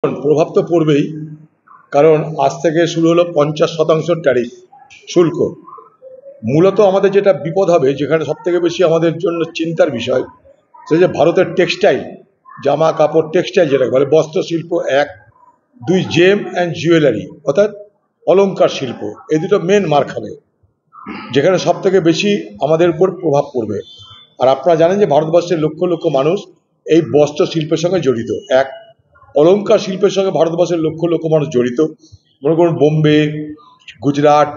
প্রভাব তো পড়বেই, কারণ আজ থেকে শুরু হলো 50% ট্যারিফ শুল্ক। মূলত আমাদের যেটা বিপদ হবে, যেখানে সব থেকে বেশি আমাদের জন্য চিন্তার বিষয়, সেটা যে ভারতের টেক্সটাইল, জামা কাপড় টেক্সটাইল যেটাকে বলে, বস্ত্র শিল্প এক, দুই জেম অ্যান্ড জুয়েলারি অর্থাৎ অলংকার শিল্প, এই দুটো মেন মার খাবে, যেখানে সব থেকে বেশি আমাদের উপর প্রভাব পড়বে। আর আপনারা জানেন যে ভারতবর্ষের লক্ষ লক্ষ মানুষ এই বস্ত্র শিল্পের সঙ্গে জড়িত। এক, অলংকার শিল্পের সঙ্গে ভারতবর্ষের লক্ষ লক্ষ মানুষ জড়িত। মনে করুন বোম্বে, গুজরাট,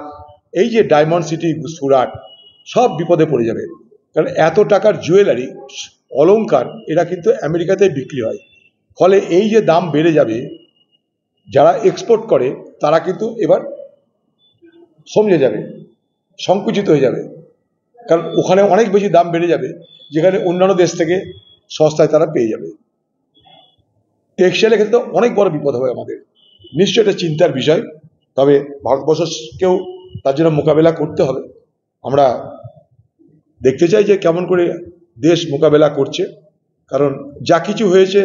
এই যে ডায়মন্ড সিটি সুরাট, সব বিপদে পড়ে যাবে। কারণ এত টাকার জুয়েলারি, অলংকার, এরা কিন্তু আমেরিকাতে বিক্রি হয়। ফলে এই যে দাম বেড়ে যাবে, যারা এক্সপোর্ট করে তারা কিন্তু এবার সমঝে যাবে, সংকুচিত হয়ে যাবে, কারণ ওখানে অনেক বেশি দাম বেড়ে যাবে, যেখানে অন্যান্য দেশ থেকে সস্তায় তারা পেয়ে যাবে। টেক্সটাইলের ক্ষেত্রে অনেক বড় বিপদ হবে আমাদের, নিশ্চয়ই এটা চিন্তার বিষয়। তবে ভারতবর্ষকেও তার জন্য মোকাবেলা করতে হবে। আমরা দেখতে চাই যে কেমন করে দেশ মোকাবেলা করছে, কারণ যা কিছু হয়েছে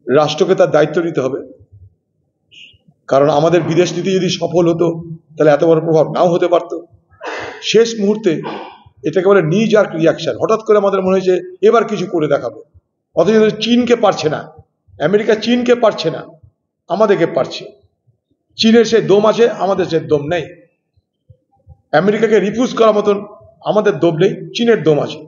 রাষ্ট্রকে তার দায়িত্ব নিতে হবে। কারণ আমাদের বিদেশ নীতি যদি সফল হতো, তাহলে এত বড় প্রভাব নাও হতে পারত। শেষ মুহূর্তে এটাকে বলে নি জার্ক রিয়াকশন, হঠাৎ করে আমাদের মনে হয়েছে এবার কিছু করে দেখাবো, অথচ চীনকে পারছে না, আমেরিকা চীনকে পারছে না, আমাদেরকে পারছে। চীনের সে দম আছে, আমাদের সে দম নেই। আমেরিকাকে রিফিউজ করার মতন আমাদের দম নেই, চীনের দম আছে।